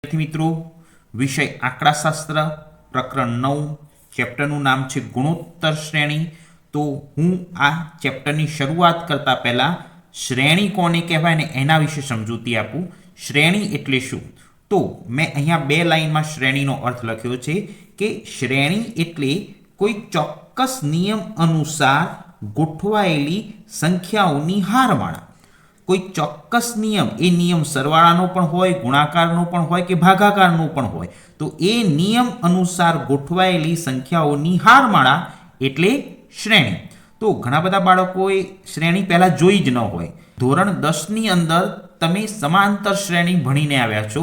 વિદ્યાર્થી મિત્રો, વિષય આંકડાશાસ્ત્ર, પ્રકરણ 9, ચેપ્ટરનું નામ છે ગુણોત્તર શ્રેણી. તો હું આ ચેપ્ટરની શરૂઆત કરતા પહેલાં શ્રેણી કોને કહેવાય ને એના વિશે સમજૂતી આપું. શ્રેણી એટલે શું? તો મેં અહીંયા 2 લાઇનમાં શ્રેણીનો અર્થ લખ્યો છે કે શ્રેણી એટલે કોઈ ચોક્કસ નિયમ અનુસાર ગોઠવાયેલી સંખ્યાઓની હારમાળા. કોઈ ચોક્કસ નિયમ, એ નિયમ સરવાળાનો પણ હોય, ગુણાકારનો પણ હોય કે ભાગાકારનો પણ હોય, તો એ નિયમ અનુસાર ગોઠવાયેલી સંખ્યાઓની હારમાળા એટલે શ્રેણી. તો ઘણા બધા બાળકોએ શ્રેણી પહેલાં જોઈ જ ન હોય. ધોરણ 10ની અંદર તમે સમાંતર શ્રેણી ભણીને આવ્યા છો,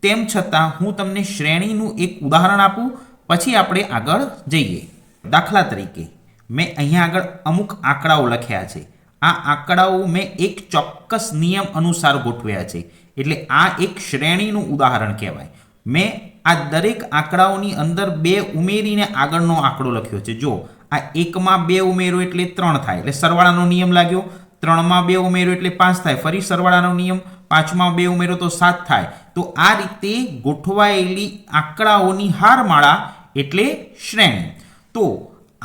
તેમ છતાં હું તમને શ્રેણીનું એક ઉદાહરણ આપું, પછી આપણે આગળ જઈએ. દાખલા તરીકે મેં અહીંયા આગળ અમુક આંકડાઓ લખ્યા છે. આ આંકડાઓ મેં એક ચોક્કસ નિયમ અનુસાર ગોઠવ્યા છે, એટલે આ એક શ્રેણીનું ઉદાહરણ કહેવાય. મેં આ દરેક આંકડાઓની અંદર 2 ઉમેરીને આગળનો આંકડો લખ્યો છે. જો આ 1માં 2 ઉમેરો એટલે 3 થાય, એટલે સરવાળાનો નિયમ લાગ્યો. 3માં 2 ઉમેરો એટલે 5 થાય, ફરી સરવાળાનો નિયમ. 5માં 2 ઉમેરો તો 7 થાય. તો આ રીતે ગોઠવાયેલી આંકડાઓની હારમાળા એટલે શ્રેણી. તો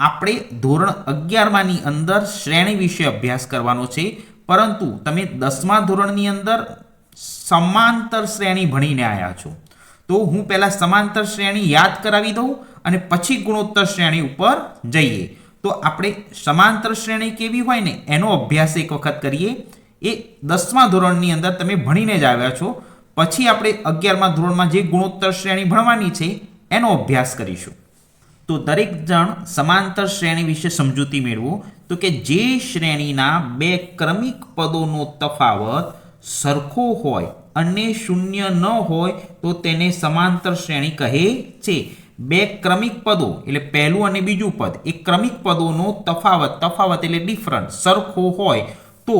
આપણે ધોરણ 11માની અંદર શ્રેણી વિશે અભ્યાસ કરવાનો છે, પરંતુ તમે 10મા ધોરણની અંદર સમાંતર શ્રેણી ભણીને આવ્યા છો. તો હું પહેલાં સમાંતર શ્રેણી યાદ કરાવી દઉં અને પછી ગુણોત્તર શ્રેણી ઉપર જઈએ. તો આપણે સમાંતર શ્રેણી કેવી હોય ને એનો અભ્યાસ એક વખત કરીએ. એ 10મા ધોરણની અંદર તમે ભણીને જ આવ્યા છો. પછી આપણે 11મા ધોરણમાં જે ગુણોત્તર શ્રેણી ભણવાની છે એનો અભ્યાસ કરીશું. તો દરેક જણ સમાંતર શ્રેણી વિશે સમજૂતી મેળવો. તો કે જે શ્રેણીના 2 ક્રમિક પદોનો તફાવત સરખો હોય અને શૂન્ય ન હોય તો તેને સમાંતર શ્રેણી કહે છે. 2 ક્રમિક પદો એટલે પહેલું અને બીજું પદ, એ ક્રમિક પદોનો તફાવત એટલે ડિફરન્સ સરખો હોય તો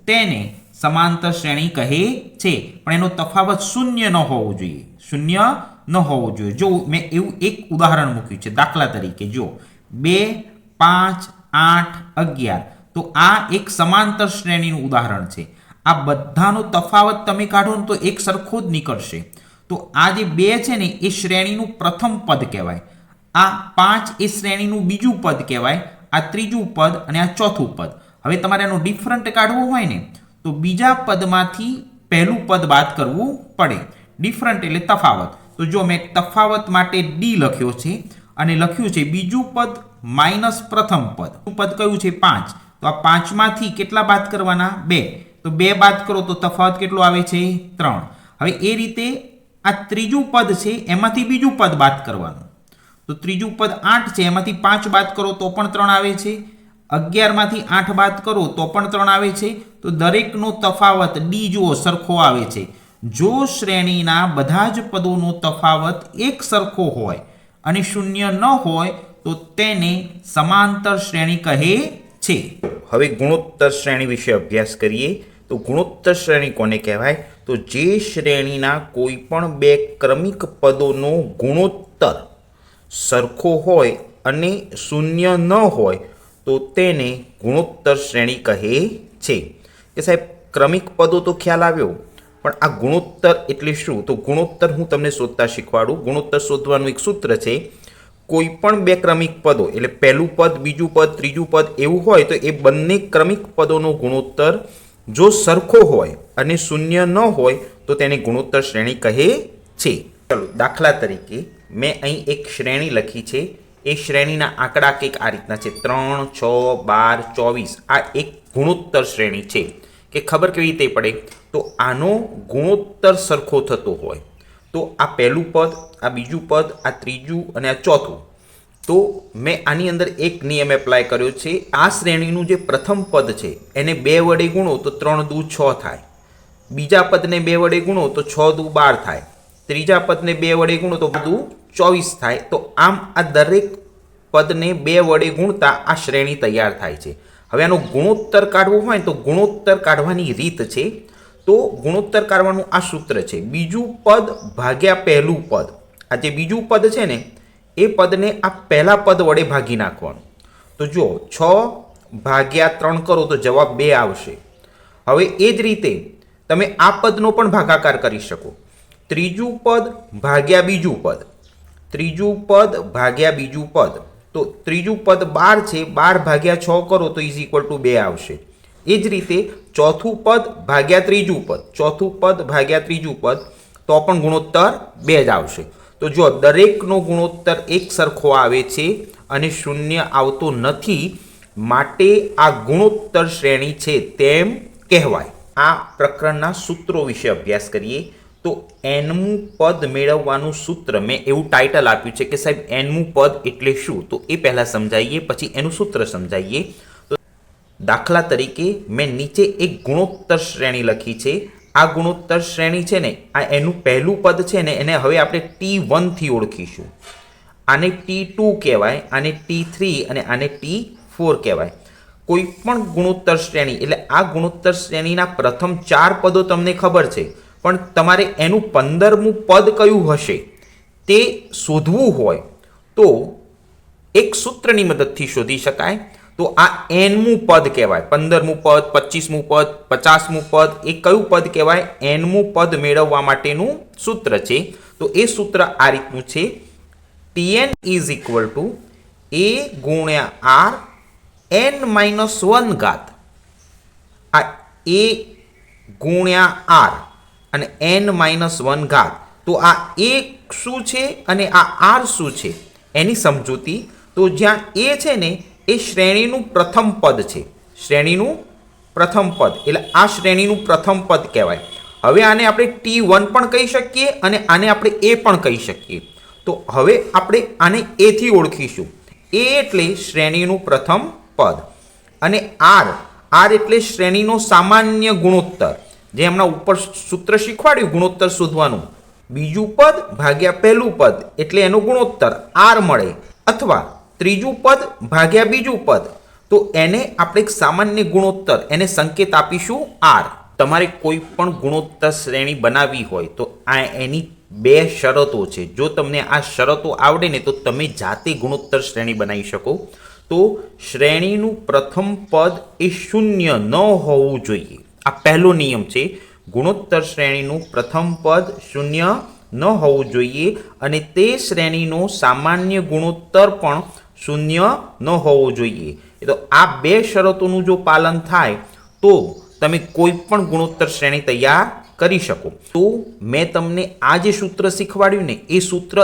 તેને સમાંતર શ્રેણી કહે છે. પણ એનો તફાવત શૂન્ય ન હોવો જોઈએ, શૂન્ય ન હોવું જોઈએ. જો મેં એવું એક ઉદાહરણ મૂક્યું છે. દાખલા તરીકે જો 2, 5, 8, 11, તો આ એક સમાંતર શ્રેણીનું ઉદાહરણ છે. આ બધાનો તફાવત તમે કાઢો ને તો એક સરખો જ નીકળશે. તો આ જે 2 છે ને એ શ્રેણીનું પ્રથમ પદ કહેવાય. આ 5 એ શ્રેણીનું બીજું પદ કહેવાય. આ ત્રીજું પદ અને આ ચોથું પદ. હવે તમારે એનો ડિફરન્ટ કાઢવો હોય ને તો બીજા પદમાંથી પહેલું પદ બાદ કરવું પડે. ડિફરન્ટ એટલે તફાવત. તો જો મેં તફાવત માટે ડી લખ્યો છે અને લખ્યું છે બીજું પદ માઇનસ પ્રથમ પદ. પદ કયું છે? 5. તો આ 5માંથી કેટલા બાદ કરવાના? 2. તો 2 બાદ કરો તો તફાવત કેટલો આવે છે? 3. હવે એ રીતે આ ત્રીજું પદ છે એમાંથી બીજું પદ બાદ કરવાનું. તો ત્રીજું પદ 8 છે, એમાંથી 5 બાદ કરો તો પણ 3 આવે છે. 11માંથી 8 બાદ કરો તો પણ 3 આવે છે. તો દરેકનો તફાવત ડી જુઓ સરખો આવે છે. જો શ્રેણીના બધા જ પદોનો તફાવત એક સરખો હોય અને શૂન્ય ન હોય તો તેને સમાંતર શ્રેણી કહે છે. હવે ગુણોત્તર શ્રેણી વિશે અભ્યાસ કરીએ. તો ગુણોત્તર શ્રેણી કોને કહેવાય? તો જે શ્રેણીના કોઈ પણ 2 ક્રમિક પદોનો ગુણોત્તર સરખો હોય અને શૂન્ય ન હોય તો તેને ગુણોત્તર શ્રેણી કહે છે. કે સાહેબ ક્રમિક પદો તો ખ્યાલ આવ્યો, પણ આ ગુણોત્તર એટલે શું? તો ગુણોત્તર હું તમને શોધતા શીખવાડું. ગુણોત્તર શોધવાનું એક સૂત્ર છે. કોઈ પણ 2 ક્રમિક પદો એટલે પહેલું પદ, બીજું પદ, ત્રીજું પદ એવું હોય તો એ બંને ક્રમિક પદોનો ગુણોત્તર જો સરખો હોય અને શૂન્ય ન હોય તો તેને ગુણોત્તર શ્રેણી કહે છે. ચલો દાખલા તરીકે મેં અહીં એક શ્રેણી લખી છે. એ શ્રેણીના આંકડા કંઈક આ રીતના છે: 3, 6, 12, 24. આ એક ગુણોત્તર શ્રેણી છે. કે ખબર કેવી રીતે પડે? તો આનો ગુણોત્તર સરખો થતો હોય તો આ પહેલું પદ, આ બીજું પદ, આ ત્રીજું અને આ ચોથું. તો મેં આની અંદર એક નિયમ એપ્લાય કર્યો છે. આ શ્રેણીનું જે પ્રથમ પદ છે એને 2 વડે ગુણો તો 3 દુ 6 થાય. બીજા પદને 2 વડે ગુણો તો 6 દુ 12 થાય. ત્રીજા પદને 2 વડે ગુણો તો 2 દુ 24 થાય. તો આમ આ દરેક પદને 2 વડે ગુણતા આ શ્રેણી તૈયાર થાય છે. હવે આનો ગુણોત્તર કાઢવો હોય તો ગુણોત્તર કાઢવાની રીત છે. તો ગુણોત્તર કાઢવાનું આ સૂત્ર છે: બીજું પદ ભાગ્યા પહેલું પદ. આ જે બીજું પદ છે ને એ પદને આ પહેલા પદ વડે ભાગી નાખવાનું. તો જો 6 ભાગ્યા 3 કરો તો જવાબ 2 આવશે. હવે એ જ રીતે તમે આ પદનો પણ ભાગાકાર કરી શકો. ત્રીજું પદ ભાગ્યા બીજું પદ, ત્રીજું પદ ભાગ્યા બીજું પદ, તો ત્રીજું પદ 12 છે, 12 ભાગ્યા 6 કરો તો ઇઝ ઇક્વલ ટુ 2 આવશે. એ જ રીતે ચોથું પદ ભાગ્યા ત્રીજું પદ, ચોથું પદ ભાગ્યા ત્રીજું પદ, તો પણ ગુણોત્તર 2 જ આવશે. તો જો દરેકનો ગુણોત્તર એક સરખો આવે છે અને શૂન્ય આવતો નથી, માટે આ ગુણોત્તર શ્રેણી છે તેમ કહેવાય. આ પ્રકરણના સૂત્રો વિશે અભ્યાસ કરીએ તો nમું પદ મેળવવાનું સૂત્ર મેં એવું ટાઇટલ આપ્યું છે કે સાહેબ nમું પદ એટલે શું, તો એ પહેલાં સમજાવીએ પછી એનું સૂત્ર સમજાવીએ. તો દાખલા તરીકે મેં નીચે એક ગુણોત્તર શ્રેણી લખી છે. આ ગુણોત્તર શ્રેણી છે ને, આ એનું પહેલું પદ છે ને, એને હવે આપણે T1 થી ઓળખીશું. આને T2 કહેવાય, આને T3 અને આને T4 કહેવાય. કોઈ પણ ગુણોત્તર શ્રેણી એટલે આ ગુણોત્તર શ્રેણીના પ્રથમ 4 પદો તમને ખબર છે, પણ તમારે એનું 15મું પદ કયું હશે તે શોધવું હોય તો એક સૂત્રની મદદથી શોધી શકાય. તો આ nમું પદ કહેવાય. 15મું પદ, 25મું પદ, 50મું પદ, એ કયું પદ કહેવાય? nમું પદ મેળવવા માટેનું સૂત્ર છે. તો એ સૂત્ર આ રીતનું છે: Tn is equal to a ગુણ્યા r n-1 ઘાત. આ a ગુણ્યા r અને n-1 ઘાત. તો આ a શું છે અને આ r શું છે એની સમજૂતી. તો જ્યાં a છે ને એ શ્રેણીનું પ્રથમ પદ છે, શ્રેણીનું પ્રથમ પદ એટલે આ શ્રેણીનું પ્રથમ પદ કહેવાય. હવે આને આપણે T1 પણ કહી શકીએ અને આને આપણે a પણ કહી શકીએ. તો હવે આપણે આને a થી ઓળખીશું. a એટલે શ્રેણીનું પ્રથમ પદ અને r એટલે શ્રેણીનો સામાન્ય ગુણોત્તર, જે હમણાં ઉપર સૂત્ર શીખવાડ્યું ગુણોત્તર શોધવાનું. બીજું પદ ભાગ્યા પહેલું પદ એટલે એનો ગુણોત્તર r મળે, અથવા ત્રીજું પદ ભાગ્યા બીજું પદ, તો એને આપણે એક સામાન્ય ગુણોત્તર, એને સંકેત આપીશું r. તમારે કોઈ પણ ગુણોત્તર શ્રેણી બનાવવી હોય તો આ એની 2 શરતો છે. જો તમને આ શરતો આવડે ને તો તમે જાતે ગુણોત્તર શ્રેણી બનાવી શકો. તો શ્રેણીનું પ્રથમ પદ એ શૂન્ય ન હોવું જોઈએ. આ પહેલો નિયમ છે. ગુણોત્તર શ્રેણીનું પ્રથમ પદ શૂન્ય ન હોવું જોઈએ અને તે શ્રેણીનો સામાન્ય ગુણોત્તર પણ શૂન્ય ન હોવો જોઈએ. તો આ 2 શરતોનું જો પાલન થાય તો તમે કોઈ પણ ગુણોત્તર શ્રેણી તૈયાર કરી શકો. તો મેં તમને આ જે સૂત્ર શીખવાડ્યું ને એ સૂત્ર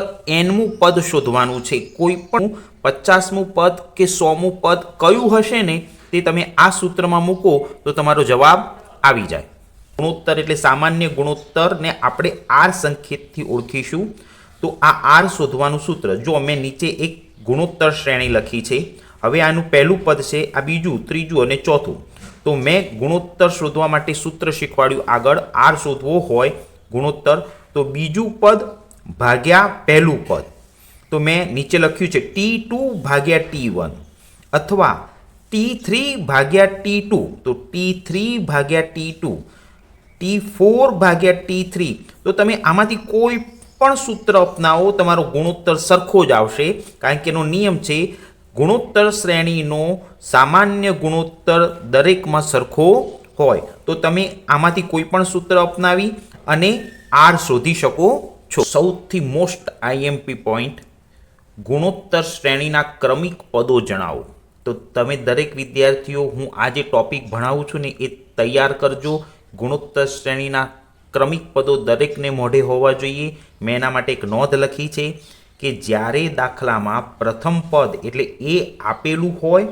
nમું પદ શોધવાનું છે. કોઈ પણ 50મું પદ કે 100મું પદ કયું હશે ને તે તમે આ સૂત્રમાં મૂકો તો તમારો જવાબ આવી જાય. ગુણોત્તર એટલે સામાન્ય ગુણોત્તરને આપણે r સંકેતથી ઓળખીશું. તો આ r શોધવાનું સૂત્ર જો મેં નીચે એક ગુણોત્તર શ્રેણી લખી છે. હવે આનું પહેલું પદ છે, આ બીજું, ત્રીજું અને ચોથું. તો મેં ગુણોત્તર શોધવા માટે સૂત્ર શીખવાડ્યું. આગળ r શોધવો હોય ગુણોત્તર તો બીજું પદ ભાગ્યા પહેલું પદ. તો મેં નીચે લખ્યું છે T2 ભાગ્યા T1 અથવા T3 ભાગ્યા T2. તો T3 ભાગ્યા T2, T4 ભાગ્યા T3. તો તમે આમાંથી કોઈ પણ સૂત્ર અપનાવો, તમારો ગુણોત્તર સરખો જ આવશે. કારણ કે એનો નિયમ છે ગુણોત્તર શ્રેણીનો સામાન્ય ગુણોત્તર દરેકમાં સરખો હોય. તો તમે આમાંથી કોઈ પણ સૂત્ર અપનાવી અને r શોધી શકો છો. સૌથી મોસ્ટ IMP પોઈન્ટ, ગુણોત્તર શ્રેણીના ક્રમિક પદો જણાવો. તો તમે દરેક વિદ્યાર્થીઓ, હું આ જે ટોપિક ભણાવું છું ને એ તૈયાર કરજો. ગુણોત્તર શ્રેણીના ક્રમિક પદો દરેકને મોઢે હોવા જોઈએ. મેં એના માટે એક નોંધ લખી છે કે જ્યારે દાખલામાં પ્રથમ પદ એટલે એ આપેલું હોય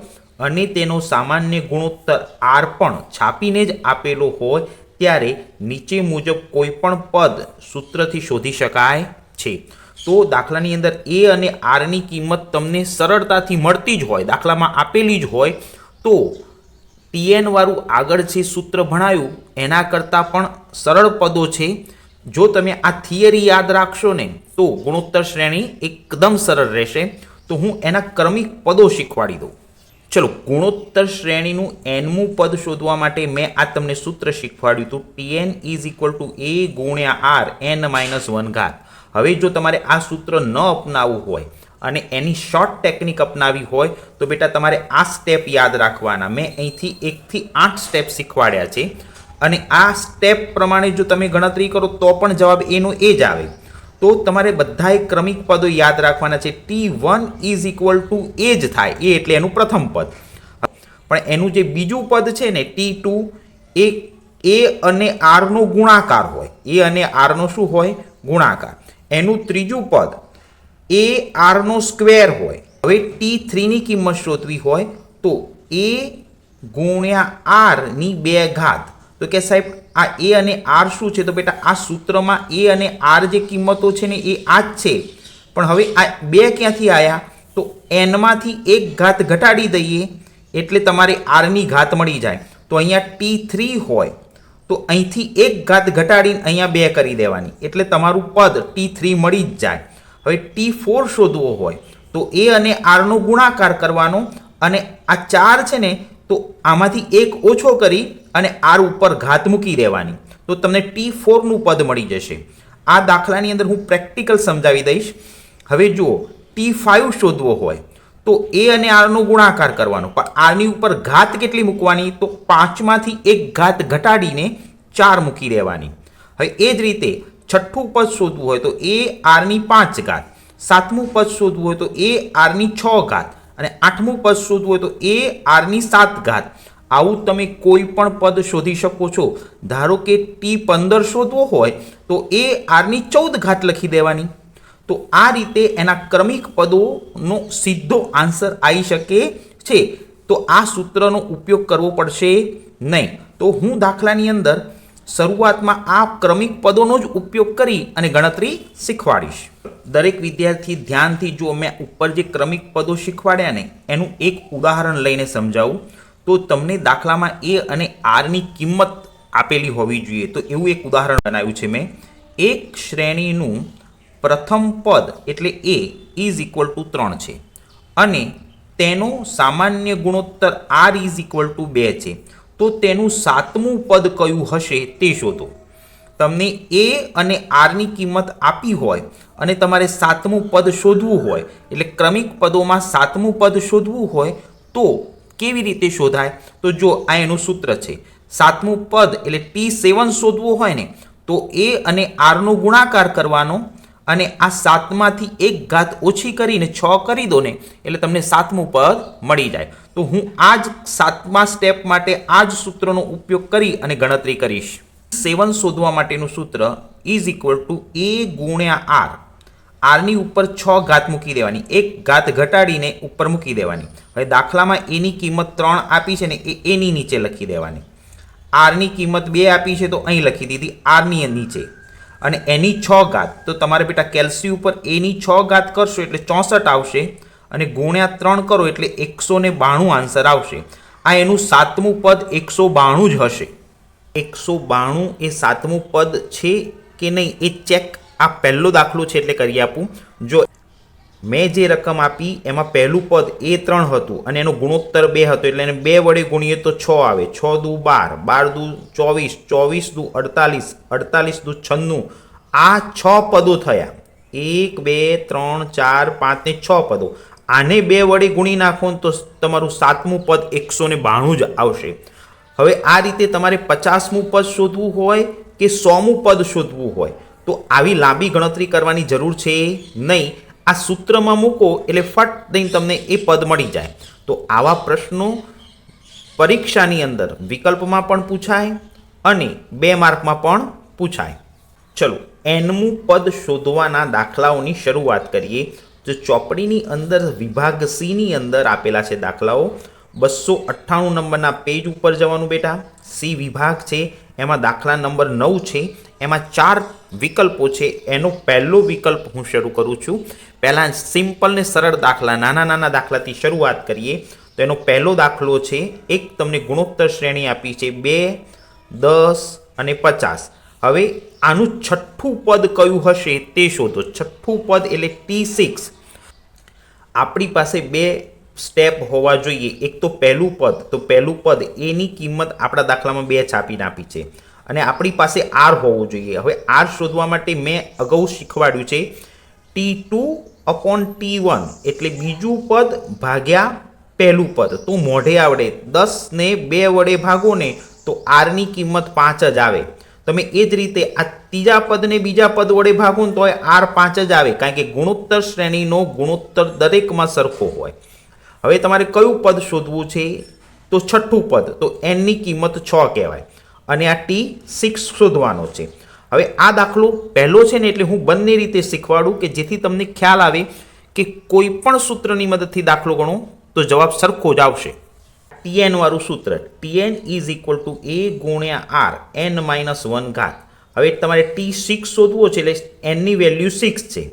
અને તેનો સામાન્ય ગુણોત્તર r પણ છાપીને જ આપેલો હોય ત્યારે નીચે મુજબ કોઈ પણ પદ સૂત્રથી શોધી શકાય છે. તો દાખલાની અંદર a અને r ની કિંમત તમને સરળતાથી મળતી જ હોય, દાખલામાં આપેલી જ હોય, તો Tn વાળું આગળ છે સૂત્ર ભણાયું એના કરતાં પણ સરળ પદો છે. જો તમે આ થિયરી યાદ રાખશો ને તો ગુણોત્તર શ્રેણી એકદમ સરળ રહેશે. તો હું એના ક્રમિક પદો શીખવાડી દઉં. ચલો, ગુણોત્તર શ્રેણીનું nમું પદ શોધવા માટે મેં આ તમને સૂત્ર શીખવાડ્યું હતું. Tn is equal to a ગુણ્યા r n-1 ઘાત. હવે જો તમારે આ સૂત્ર ન અપનાવવું હોય અને એની શોર્ટ ટેકનિક અપનાવી હોય તો બેટા તમારે આ સ્ટેપ યાદ રાખવાના. મેં અહીંથી 1 થી 8 સ્ટેપ શીખવાડ્યા છે અને આ સ્ટેપ પ્રમાણે જો તમે ગણતરી કરો તો પણ જવાબ એનો એ જ આવે. તો તમારે બધાએ ક્રમિક પદો યાદ રાખવાના છે. T1 ઇઝ ઇક્વલ ટુ એ જ થાય, એ એટલે એનું પ્રથમ પદ. પણ એનું જે બીજું પદ છે ને T2 એ એ અને આર નો ગુણાકાર હોય. એ અને આર નો શું હોય? ગુણાકાર. એનું ત્રીજું પદ એ આર નો સ્ક્વેર હોય. હવે T3 ની કિંમત શોધવી હોય તો એ ગુણ્યા આર ની 2 ઘાત. તો કે સાહેબ આ એ અને આર શું છે? તો બેટા આ સૂત્રમાં એ અને આર જે કિંમતો છે ને એ આ જ છે. પણ હવે આ 2 ક્યાંથી આવ્યા? તો n માંથી 1 ઘાત ઘટાડી દઈએ એટલે તમારે આર ની ઘાત મળી જાય. તો અહીંયા T3 હોય તો અહીંથી 1 ઘાત ઘટાડીને અહીંયા 2 કરી દેવાની એટલે તમારું પદ T3 મળી જ જાય. હવે T4 શોધવો હોય તો એ અને આરનો ગુણાકાર કરવાનો અને આ 4 છે ને તો આમાંથી 1 ઓછો કરી અને આર ઉપર ઘાત મૂકી દેવાની તો તમને T4 નું પદ મળી જશે. આ દાખલાની અંદર હું પ્રેક્ટિકલ સમજાવી દઈશ. હવે જુઓ T5 શોધવો હોય તો એ અને આરનો ગુણાકાર કરવાનો, પણ આરની ઉપર ઘાત કેટલી મૂકવાની? તો 5 માંથી 1 ઘાત ઘટાડીને 4 મૂકી દેવાની. હવે એ જ રીતે છઠ્ઠું પદ શોધવું હોય તો એ આરની 5 ઘાત, સાતમું પદ શોધવું હોય તો એ આરની 6 ઘાત અને આઠમું પદ શોધવું હોય તો એ આરની 7 ઘાત. આવું તમે કોઈ પણ પદ શોધી શકો છો. ધારો કે T15 શોધવો હોય તો એ આરની 14 ઘાત લખી દેવાની. તો આ રીતે એના ક્રમિક પદોનો સીધો આન્સર આવી શકે છે. તો આ સૂત્રનો ઉપયોગ કરવો પડશે નહીં. તો હું દાખલાની અંદર શરૂઆતમાં આ ક્રમિક પદોનો જ ઉપયોગ કરી અને ગણતરી શીખવાડીશ. દરેક વિદ્યાર્થી ધ્યાનથી જો મેં ઉપર જે ક્રમિક પદો શીખવાડ્યા ને એનું એક ઉદાહરણ લઈને સમજાવું તો તમને દાખલામાં એ અને આરની કિંમત આપેલી હોવી જોઈએ. તો એવું એક ઉદાહરણ બનાવ્યું છે મેં. એક શ્રેણીનું પ્રથમ પદ એટલે એ ઇઝ ઇક્વલ ટુ 3 છે અને તેનો સામાન્ય ગુણોત્તર આર ઇઝ ઇક્વલ ટુ 2 છે. તો તેનું સાતમું પદ કયું હશે તે શોધો. તમને એ અને આરની કિંમત આપી હોય અને તમારે સાતમું પદ શોધવું હોય એટલે ક્રમિક પદોમાં સાતમું પદ શોધવું હોય તો કેવી રીતે શોધાય? તો જો આ એનું સૂત્ર છે. સાતમું પદ એટલે T7 શોધવું હોય ને તો એ અને આરનો ગુણાકાર કરવાનો અને આ 7 માંથી 1 ઘાત ઓછી કરીને 6 કરી દો ને એટલે તમને સાતમું પદ મળી જાય. તો હું આ જ સાતમા સ્ટેપ માટે આ જ સૂત્રનો ઉપયોગ કરી અને ગણતરી કરીશ. 7 શોધવા માટેનું સૂત્ર ઇઝ ઇક્વલ ટુ એ ગુણ્યા આર. આરની ઉપર 6 ઘાત મૂકી દેવાની, 1 ઘાત ઘટાડીને ઉપર મૂકી દેવાની. હવે દાખલામાં એની કિંમત 3 આપી છે ને એ એની નીચે લખી દેવાની. આરની કિંમત 2 આપી છે તો અહીં લખી દીધી આરની નીચે અને એની 6 ઘાત. તો તમારે બેટા કેલ્સી ઉપર એની 6 ઘાત કરશો એટલે 64 આવશે અને ગુણ્યા 3 કરો એટલે 192 આન્સર આવશે. આ એનું સાતમું પદ 192 જ હશે. 192 એ સાતમું પદ છે કે નહીં એ ચેક આ પહેલો દાખલો છે એટલે કરી આપું. જો મેં જે રકમ આપી એમાં પહેલું પદ A3 હતું અને એનો ગુણોત્તર 2 હતો એટલે એને 2 વડે ગુણીએ તો 6 આવે. 6 દુ 12, 12 દુ 24, 24 દુ 48, 48 દુ 96. આ 6 પદો થયા. 1 2 3 4 5 ને 6 પદો. આને 2 વડે ગુણી નાખો તો તમારું સાતમું પદ 192 જ આવશે. હવે આ રીતે તમારે 50મું પદ શોધવું હોય કે 100મું પદ શોધવું હોય તો આવી લાંબી ગણતરી કરવાની જરૂર છે નહીં. આ સૂત્રમાં મૂકો એટલે ફટ દઈને તમને એ પદ મળી જાય. તો આવા પ્રશ્નો પરીક્ષાની અંદર વિકલ્પમાં પણ પૂછાય અને 2 માર્કમાં પણ પૂછાય. ચલો nમું પદ શોધવાના દાખલાઓની શરૂઆત કરીએ. જો ચોપડીની અંદર વિભાગ સી ની અંદર આપેલા છે દાખલાઓ. 298 નંબરના પેજ ઉપર જવાનું બેટા. સી વિભાગ છે એમાં દાખલા નંબર 9 છે. એમાં 4 વિકલ્પો છે. એનો પહેલો વિકલ્પ હું શરૂ કરું છું. પહેલાં સિમ્પલ ને સરળ દાખલા નાના નાના દાખલાથી શરૂઆત કરીએ. તો એનો પહેલો દાખલો છે. એક તમને ગુણોત્તર શ્રેણી આપી છે 2, 10 અને 50. હવે આનું છઠ્ઠું પદ કયું હશે તે શોધો. છઠ્ઠું પદ એટલે T6. આપણી પાસે 2 સ્ટેપ હોવા જોઈએ. એક તો પહેલું પદ. તો પહેલું પદ એની કિંમત આપણા દાખલામાં 2 છાપીને આપી છે અને આપણી પાસે આર હોવું જોઈએ. હવે આર શોધવા માટે મેં અગાઉ શીખવાડ્યું છે T2/T1 એટલે બીજું પદ ભાગ્યા પહેલું પદ. તો મોઢે આવડે 10 ને 2 વડે ભાગો ને તો આરની કિંમત 5 જ આવે. તમે એ જ રીતે આ ત્રીજા પદને બીજા પદ વડે ભાગો ને તો આર 5 જ આવે, કારણ કે ગુણોત્તર શ્રેણીનો ગુણોત્તર દરેકમાં સરખો હોય. હવે તમારે કયું પદ શોધવું છે? તો છઠ્ઠું પદ, તો એનની કિંમત 6 કહેવાય અને આ T6 શોધવાનો છે. હવે આ દાખલો પહેલો છે ને એટલે હું બંને રીતે શીખવાડું કે જેથી તમને ખ્યાલ આવે કે કોઈ પણ સૂત્રની મદદથી દાખલો ગણો તો જવાબ સરખો જ આવશે. Tn વાળું સૂત્ર, Tn is equal to A ગુણ્યા R n-1 ઘાત. હવે તમારે T6 શોધવો છે એટલે એનની વેલ્યુ 6 છે.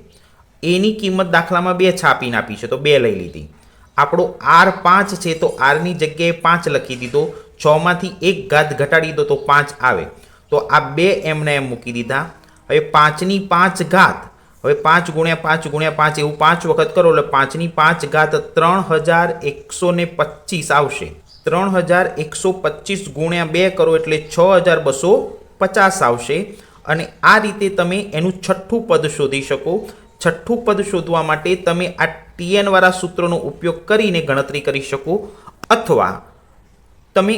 એની કિંમત દાખલામાં 2 છાપીને આપી છે તો 2 લઈ લીધી. આપણો R 5 છે તો આરની જગ્યાએ 5 લખી દીધો. 6 માંથી 1 ઘાત ઘટાડી દો તો 5 આવે. તો આ 2 એમને એમ મૂકી દીધા. હવે 5ની 5 ઘાત, હવે 5 ગુણ્યા 5 ગુણ્યા 5 એવું 5 વખત કરો એટલે 5ની 5 ઘાત 3125 આવશે. 3125 ગુણ્યા 2 કરો એટલે 6250 આવશે. અને આ રીતે તમે એનું છઠ્ઠું પદ શોધી શકો. છઠ્ઠું પદ શોધવા માટે તમે આ Tn વાળા સૂત્રનો ઉપયોગ કરીને ગણતરી કરી શકો, અથવા તમે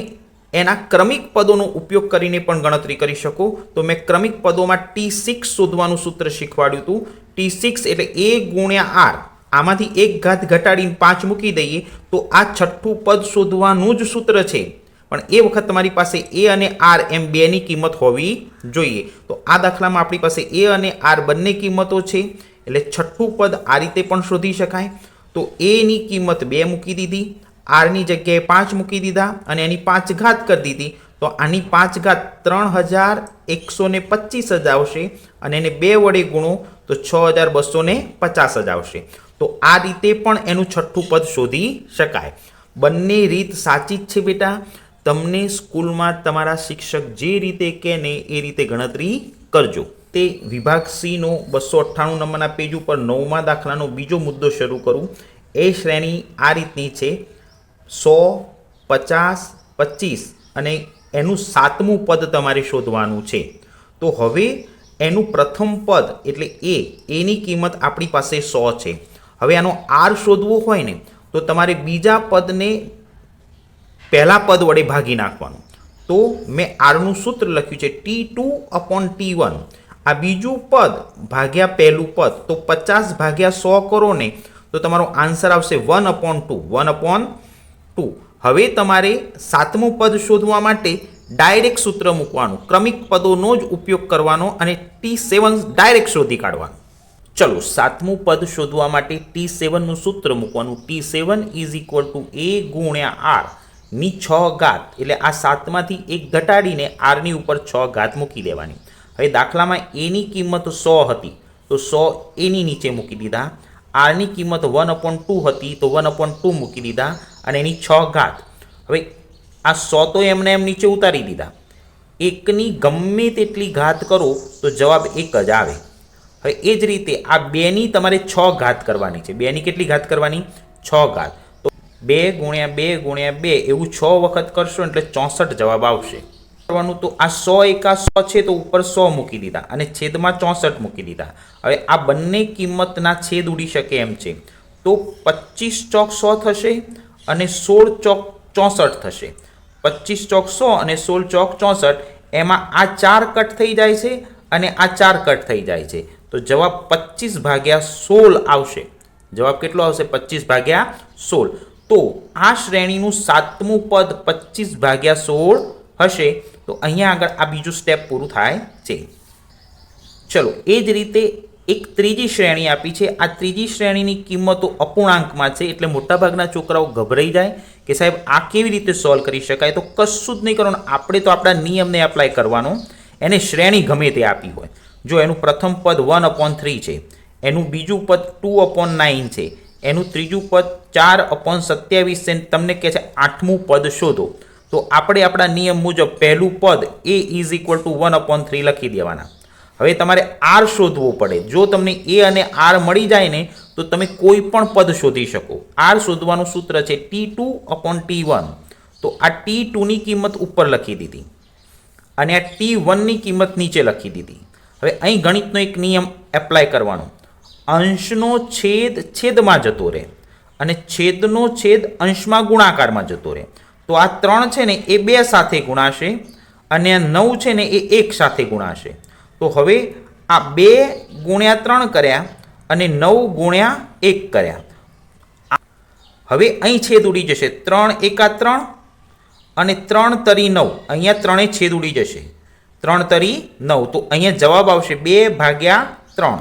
એના ક્રમિક પદોનો ઉપયોગ કરીને પણ ગણતરી કરી શકો. તો મેં ક્રમિક પદોમાં T6 શોધવાનું સૂત્ર શીખવાડ્યું હતું. T6 એટલે A ગુણ્યા R, આમાંથી 1 ઘાત ઘટાડીને 5 મૂકી દઈએ તો આ છઠ્ઠું પદ શોધવાનું જ સૂત્ર છે. પણ એ વખત તમારી પાસે A અને R એમ બેની કિંમત હોવી જોઈએ. તો આ દાખલામાં આપણી પાસે A અને R બંને કિંમતો છે એટલે છઠ્ઠું પદ આ રીતે પણ શોધી શકાય. તો A ની કિંમત 2 મૂકી દીધી, R ની જગ્યાએ 5 મૂકી દીધા અને એની 5 ઘાત કરી દીધી. તો આની 5 ઘાત 3125 જ આવશે અને એને 2 વડે ગુણો તો 6250 જ આવશે. તો આ રીતે પણ એનું છઠ્ઠું પદ શોધી શકાય. બંને રીત સાચી જ છે બેટા. તમને સ્કૂલમાં તમારા શિક્ષક જે રીતે કહે ને એ રીતે ગણતરી કરજો. તે વિભાગ C નો 298 નંબરના પેજ ઉપર 9મા દાખલાનો બીજો મુદ્દો શરૂ કરું. એ શ્રેણી આ રીતની છે: 100, 50, 25 અને એનું 7મું પદ તમારે શોધવાનું છે. તો હવે એનું પ્રથમ પદ એટલે એની કિંમત આપણી પાસે 100 છે. હવે આનો R શોધવો હોય ને તો તમારે બીજા પદને પહેલા પદ વડે ભાગી નાખવાનું. તો મેં Rનું સૂત્ર લખ્યું છે T2/T1. આ બીજું પદ ભાગ્યા પહેલું પદ, તો 50 ભાગ્યા 100 કરો ને તો તમારો આન્સર આવશે 1/2. હવે તમારે 7મું પદ શોધવા માટે ડાયરેક્ટ સૂત્ર મૂકવાનું, ક્રમિક પદોનો જ ઉપયોગ કરવાનો અને T7 ડાયરેક્ટ શોધી કાઢવાનું. ચલો 7મું પદ શોધવા માટે T7નું સૂત્ર મૂકવાનું. T7 is equal to A ગુણ્યા R ની 6 ઘાત, એટલે આ 7માંથી 1 ઘટાડીને R ની ઉપર 6 ઘાત મૂકી દેવાની. હવે દાખલામાં એની કિંમત 100 હતી તો 100 એની નીચે મૂકી દીધા. R ની કિંમત 1/2 હતી તો 1/2 મૂકી દીધા અને એની 6 ઘાત. હવે આ 100 તો એમને એમ નીચે ઉતારી દીધા. 1ની ગમે તેટલી ઘાત કરો તો જવાબ 1 જ આવે. હવે એ જ રીતે આ 2ની તમારે 6 ઘાત કરવાની છે. 2ની કેટલી ઘાત કરવાની? 6 ઘાત. તો 2 ગુણ્યા 2 ગુણ્યા 2 એવું 6 વખત કરશો એટલે 64 જવાબ આવશે. કરવાનું તો આ 100 એકા 100 છે તો ઉપર 100 મૂકી દીધા અને છેદમાં 64 મૂકી દીધા. હવે આ બંને કિંમતના છેદ ઉડી શકે એમ છે તો 25 ચોક 100 થશે અને 16 ચોક 64 થશે. 25 ચોક 100 અને 16 ચોક 64, એમાં આ 4 કટ થઈ જાય છે અને આ 4 કટ થઈ જાય છે તો જવાબ 25/16 આવશે. જવાબ કેટલો આવશે? 25/16. તો આ શ્રેણીનું 7મું પદ 25/16 હશે. તો અહીંયા આગળ આ બીજું સ્ટેપ પૂરું થાય છે. ચલો એ જ રીતે એક ત્રીજી શ્રેણી આપી છે. આ ત્રીજી શ્રેણીની કિંમતો અપૂર્ણાંકમાં છે એટલે મોટાભાગના છોકરાઓ ગભરાઈ જાય કે સાહેબ આ કેવી રીતે સોલ્વ કરી શકાય. તો કશું જ નહીં કરવાનું, આપણે તો આપણા નિયમને એપ્લાય કરવાનો. એને શ્રેણી ગમે તે આપી હોય, જો એનું પ્રથમ પદ 1/3 છે, એનું બીજું પદ 2/9 છે, એનું ત્રીજું પદ 4/27 છે, તમને કહે છે 8મું પદ શોધો, તો આપણે આપણા નિયમ મુજબ પહેલું પદ A ઇઝ ઇક્વલ ટુ 1/3 લખી દેવાના. હવે તમારે R શોધવો પડે. જો તમને A અને R મળી જાય ને તો તમે કોઈ પણ પદ શોધી શકો. R શોધવાનું સૂત્ર છે T2/T1. તો આ T2ની કિંમત ઉપર લખી દીધી અને આ T1ની કિંમત નીચે લખી દીધી. હવે અહીં ગણિતનો એક નિયમ એપ્લાય કરવાનો. અંશનો છેદ છેદમાં જતો રહે અને છેદનો છેદ અંશમાં ગુણાકારમાં જતો રહે. તો આ 3 છે ને એ 2 સાથે ગુણાશે અને આ 9 છે ને એ 1 સાથે ગુણાશે. તો હવે આ 2 ગુણ્યા 3 કર્યા અને 9 ગુણ્યા 1 કર્યા. હવે અહીં છેદ ઉડી જશે. 3 એકા 3 અને 3 તરી 9. અહીંયા 3 છેદ ઉડી જશે. 3 તરી 9. તો અહીંયા જવાબ આવશે 2/3.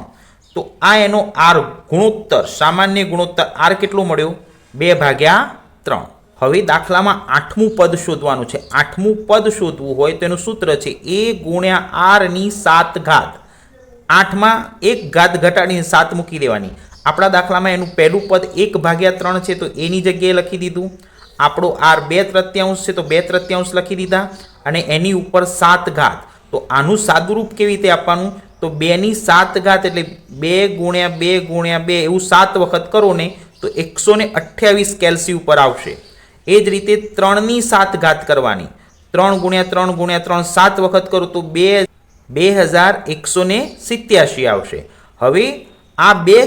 તો આ એનો આર ગુણોત્તર, સામાન્ય ગુણોત્તર આર કેટલો મળ્યો? 2/3. હવે દાખલામાં 8મું પદ શોધવાનું છે. 8મું પદ શોધવું હોય તો એનું સૂત્ર છે a ગુણ્યા r ની 7 ઘાત. 8માં 1 ઘાત ઘટાડીને 7 મૂકી દેવાની. આપણા દાખલામાં એનું પહેલું પદ 1/3 છે તો એની જગ્યાએ લખી દીધું. આપણો r 2/3 છે તો 2/3 લખી દીધા અને એની ઉપર 7 ઘાત. તો આનું સાદુરૂપ કેવી રીતે આપવાનું? તો 2 ની 7 ઘાત એટલે 2 ગુણ્યા 2 ગુણ્યા 2 એવું 7 વખત કરો ને તો 128 કેલ્સી ઉપર આવશે. એ જ રીતે 3 ની 7 ઘાત કરવાની. 3 ગુણ્યા 3 ગુણ્યા 3 7 વખત કરો તો 2187 આવશે. હવે આ બે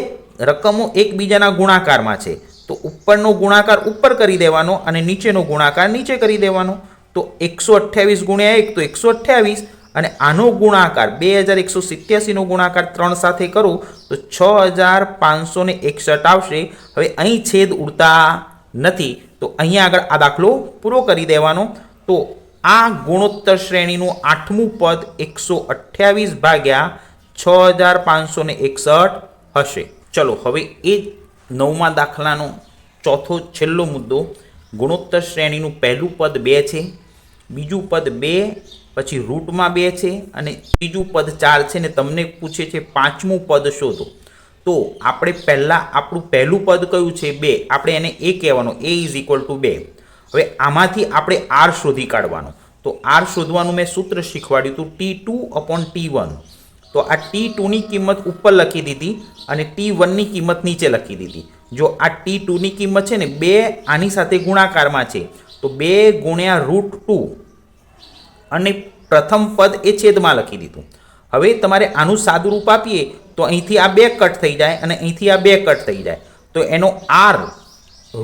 રકમો એકબીજાના ગુણાકારમાં છે તો ઉપરનો ગુણાકાર ઉપર કરી દેવાનો અને નીચેનો ગુણાકાર નીચે કરી દેવાનો. તો 128 ગુણ્યા 1 તો 128 અને આનો ગુણાકાર 2187 નો ગુણાકાર 3 સાથે કરો તો 6561 આવશે. હવે અહીં છેદ ઉડતા નથી તો અહીંયા આગળ આ દાખલો પૂરો કરી દેવાનો. તો આ ગુણોત્તર શ્રેણીનું 8મું પદ 128/6561 હશે. ચલો હવે એ 9મા દાખલાનો ચોથો છેલ્લો મુદ્દો. ગુણોત્તર શ્રેણીનું પહેલું પદ 2 છે, બીજું પદ 2, પછી રૂટમાં 2 છે અને ત્રીજું પદ 4 છે ને તમને પૂછે છે 5મું પદ શોધો. તો આપણે પહેલાં આપણું પહેલું પદ કયું છે? 2. આપણે એને a કહેવાનો, a = 2. હવે આમાંથી આપણે r શોધી કાઢવાનો. તો r શોધવાનું મેં સૂત્ર શીખવાડ્યું હતું T2/T1. તો આ T2ની કિંમત ઉપર લખી દીધી અને T1ની કિંમત નીચે લખી દીધી. જો આ T2ની કિંમત છે ને 2 આની સાથે ગુણાકારમાં છે તો 2 ગુણ્યા √2 અને પ્રથમ પદ એ છેદમાં લખી દીધું. હવે તમારે આનું સાદુરૂપ આપીએ તો અહીંથી આ 2 કટ થઈ જાય અને અહીંથી આ 2 કટ થઈ જાય તો એનો r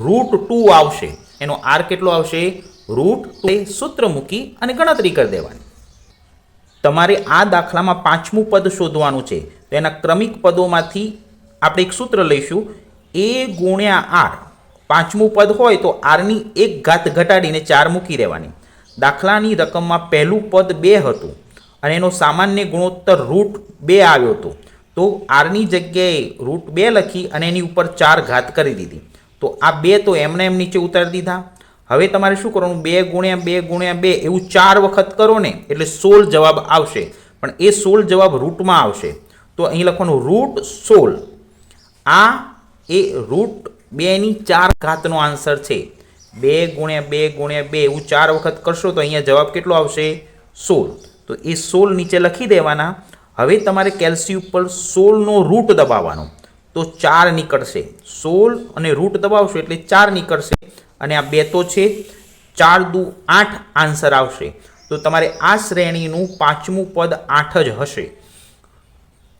√2 આવશે. એનો r કેટલો આવશે? √2. સૂત્ર મૂકી અને ગણતરી કરી દેવાની. તમારે આ દાખલામાં 5મું પદ શોધવાનું છે તો એના ક્રમિક પદોમાંથી આપણે એક સૂત્ર લઈશું a ગુણ્યા r. 5મું પદ હોય તો r ની 1 ઘાત ઘટાડીને 4 મૂકી દેવાની. દાખલાની રકમમાં પહેલું પદ 2 હતું અને એનો સામાન્ય ગુણોત્તર √2 આવ્યો હતો તો r ની જગ્યાએ √2 લખી અને એની ઉપર 4 ઘાત કરી દીધી. તો આ 2 તો એમને એમ નીચે ઉતારી દીધા. હવે તમારે શું કરવાનું? 2 ગુણ્યા 2 ગુણ્યા 2 એવું 4 વખત કરો ને એટલે 16 જવાબ આવશે. પણ એ 16 જવાબ રૂટમાં આવશે તો અહીં લખવાનું √16. આ એ √2 ની 4 ઘાતનો આન્સર છે. 2 ગુણ્યા 2 ગુણ્યા 2 એવું 4 વખત કરશો તો અહીંયા જવાબ કેટલો આવશે? 16. તો એ 16 નીચે લખી દેવાના. હવે તમારે કેલ્સી ઉપર 16નો રૂટ દબાવવાનો તો 4 નીકળશે. 16 અને રૂટ દબાવશો એટલે 4 નીકળશે અને આ 2 તો છે. 4 દુ 8 આન્સર આવશે. તો તમારે આ શ્રેણીનું 5મું પદ 8 જ હશે.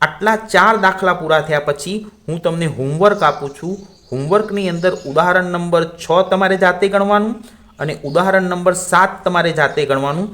આટલા 4 દાખલા પૂરા થયા પછી હું તમને હોમવર્ક આપું છું. હોમવર્કની અંદર ઉદાહરણ નંબર 6 તમારે જાતે ગણવાનું અને ઉદાહરણ નંબર 7 તમારે જાતે ગણવાનું